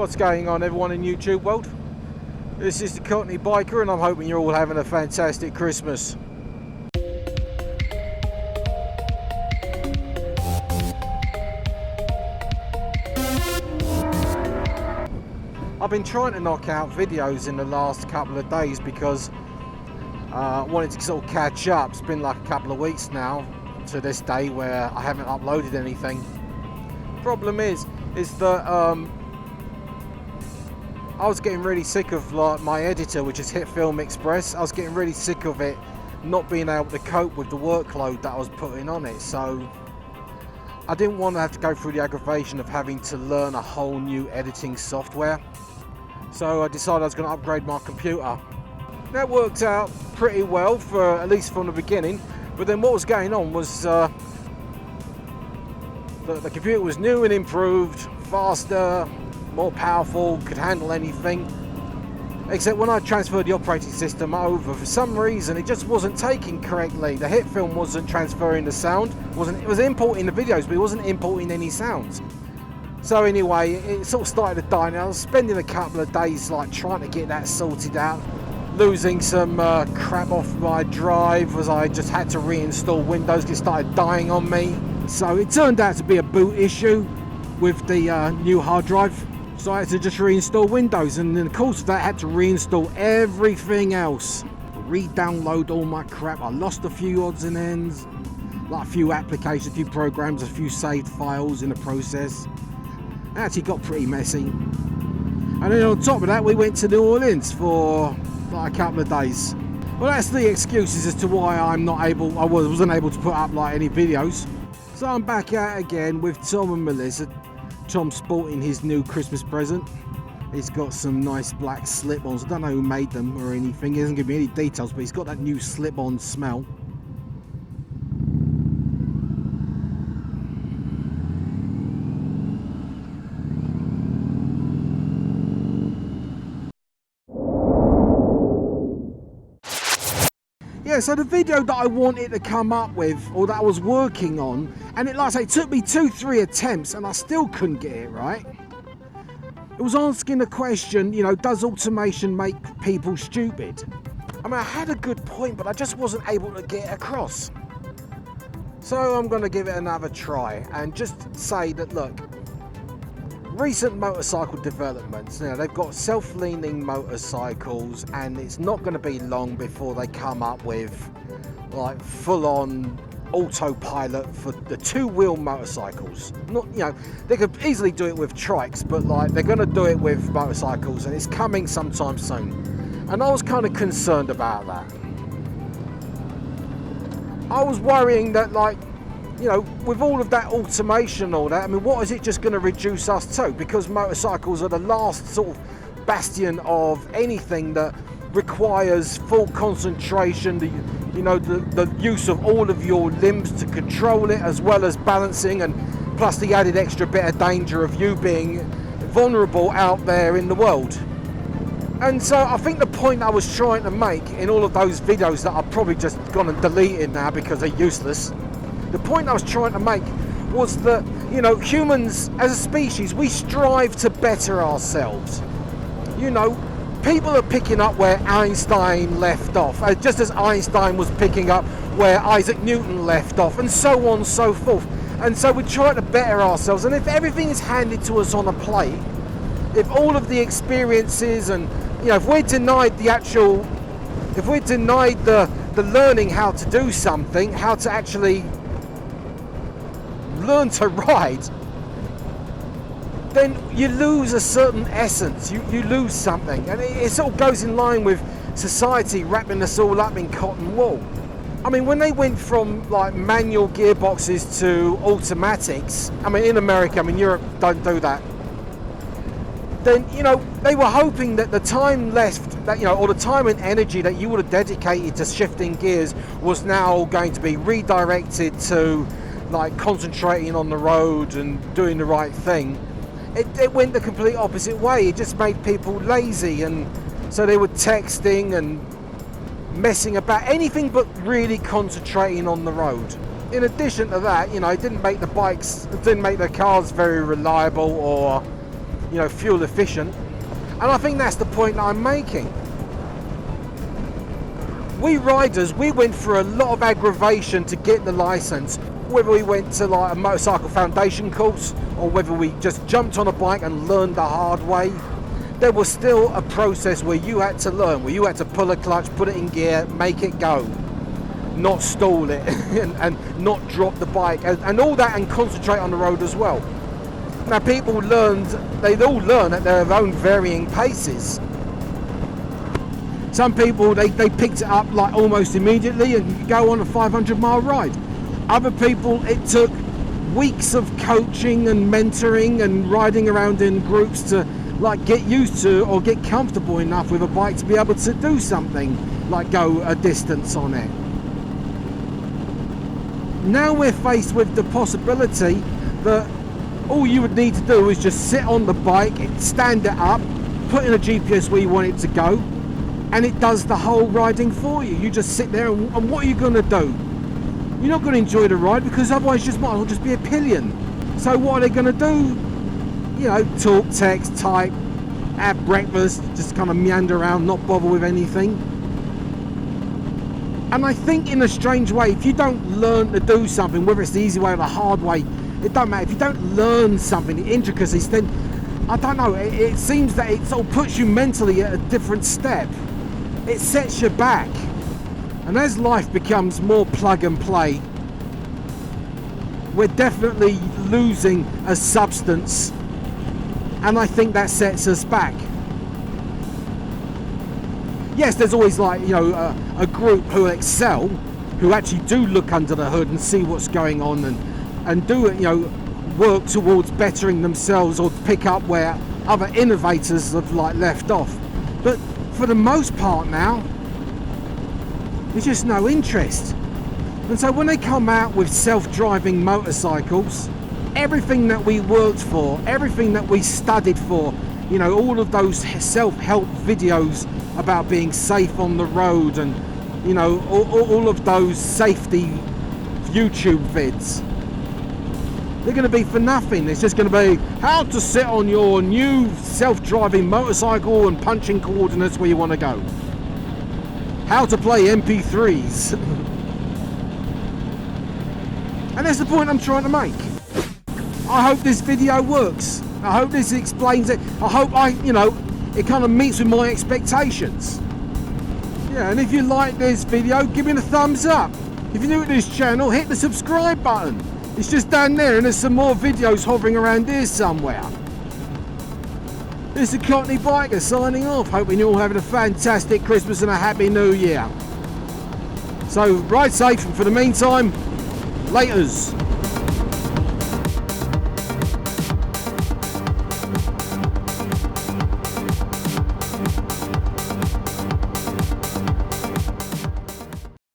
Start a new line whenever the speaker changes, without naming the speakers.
What's going on, everyone in YouTube world? This is the Cockney biker, and I'm hoping you're all having a fantastic Christmas. I've been trying to knock out videos in the last couple of days because I wanted to sort of catch up. It's been like a couple of weeks now to this day where I haven't uploaded anything. Problem is that I was getting really sick of like my editor, which is Hit Film Express. I was getting really sick of it not being able to cope with the workload that I was putting on it. So I didn't want to have to go through the aggravation of having to learn a whole new editing software. So I decided I was going to upgrade my computer. That worked out pretty well, for at least from the beginning. But then what was going on was the computer was new and improved, faster, more powerful, could handle anything. Except when I transferred the operating system over, for some reason it just wasn't taking correctly. The hit film wasn't transferring the sound. It was importing the videos, but it wasn't importing any sounds. So anyway, it sort of started to die. And I was spending a couple of days like trying to get that sorted out, losing some crap off my drive as I just had to reinstall Windows because it started dying on me. So it turned out to be a boot issue with the new hard drive. So I had to just reinstall Windows, and in the course of that I had to reinstall everything else, re-download all my crap. I lost a few odds and ends, like a few applications, a few programs, a few saved files in the process. It actually got pretty messy. And then on top of that, we went to New Orleans for like a couple of days. Well, that's the excuses as to why I wasn't able to put up like any videos. So I'm back out again with Tom and Melissa. Tom's sporting his new Christmas present. He's got some nice black slip-ons. I don't know who made them or anything. He doesn't give me any details, but he's got that new slip-on smell. Yeah, so the video that I wanted to come up with, or that I was working on, and it, like I say, it took me 2-3 attempts and I still couldn't get it right. It was asking the question, you know, does automation make people stupid? I mean, I had a good point, but I just wasn't able to get it across. So I'm going to give it another try and just say that, look, recent motorcycle developments, you know, they've got self-leaning motorcycles, and it's not going to be long before they come up with like full-on autopilot for the two-wheel motorcycles. Not, you know, they could easily do it with trikes, but like they're going to do it with motorcycles, and it's coming sometime soon. And I was kind of concerned about that. I was worrying that, like, you know, with all of that automation and all that, I mean, what is it just going to reduce us to? Because motorcycles are the last sort of bastion of anything that requires full concentration, the use of all of your limbs to control it, as well as balancing, and plus the added extra bit of danger of you being vulnerable out there in the world. And so I think the point I was trying to make in all of those videos that I've probably just gone and deleted now because they're useless, the point I was trying to make was that, you know, humans as a species, we strive to better ourselves. You know, people are picking up where Einstein left off, just as Einstein was picking up where Isaac Newton left off, and so on and so forth. And so we try to better ourselves, and if everything is handed to us on a plate, if all of the experiences and, you know, if we're denied the learning how to do something, how to actually learn to ride, then you lose a certain essence, you lose something, and it sort of goes in line with society wrapping us all up in cotton wool. I mean, when they went from like manual gearboxes to automatics, I mean, in America, I mean, Europe don't do that, then, you know, they were hoping that the time left, that, you know, or the time and energy that you would have dedicated to shifting gears was now going to be redirected to like concentrating on the road and doing the right thing. It went the complete opposite way. It just made people lazy, and so they were texting and messing about, anything but really concentrating on the road. In addition to that, you know, it didn't make the cars very reliable or you know, fuel efficient. And I think that's the point that I'm making. We riders, we went through a lot of aggravation to get the license, whether we went to like a motorcycle foundation course or whether we just jumped on a bike and learned the hard way. There was still a process where you had to learn, where you had to pull a clutch, put it in gear, make it go, not stall it and not drop the bike and all that, and concentrate on the road as well. Now people learned, they all learn at their own varying paces. Some people, they picked it up like almost immediately and could go on a 500-mile ride. Other people, it took weeks of coaching and mentoring and riding around in groups to like get used to or get comfortable enough with a bike to be able to do something like go a distance on it. Now we're faced with the possibility that all you would need to do is just sit on the bike, stand it up, put in a GPS where you want it to go, and it does the whole riding for you. You just sit there and what are you going to do? You're not going to enjoy the ride because otherwise you just might as well just be a pillion. So what are they going to do? You know, talk, text, type, have breakfast, just kind of meander around, not bother with anything. And I think in a strange way, if you don't learn to do something, whether it's the easy way or the hard way, it don't matter. If you don't learn something, the intricacies, then I don't know, it seems that it sort of puts you mentally at a different step. It sets you back. And as life becomes more plug and play, we're definitely losing a substance, and I think that sets us back. Yes, there's always like, you know, a group who excel, who actually do look under the hood and see what's going on and do, you know, work towards bettering themselves or pick up where other innovators have like left off. But for the most part now, there's just no interest. And so when they come out with self-driving motorcycles, everything that we worked for, everything that we studied for, you know, all of those self-help videos about being safe on the road and, you know, all of those safety YouTube vids, they're going to be for nothing. It's just going to be how to sit on your new self-driving motorcycle and punching coordinates where you want to go. How to play MP3s. And that's the point I'm trying to make. I hope this video works. I hope this explains it. I hope it kind of meets with my expectations. Yeah, and if you like this video, give me a thumbs up. If you're new to this channel, hit the subscribe button. It's just down there, and there's some more videos hovering around here somewhere. This is the Cockney Biker signing off, hoping you're all having a fantastic Christmas and a happy New Year. So ride safe, and for the meantime, laters.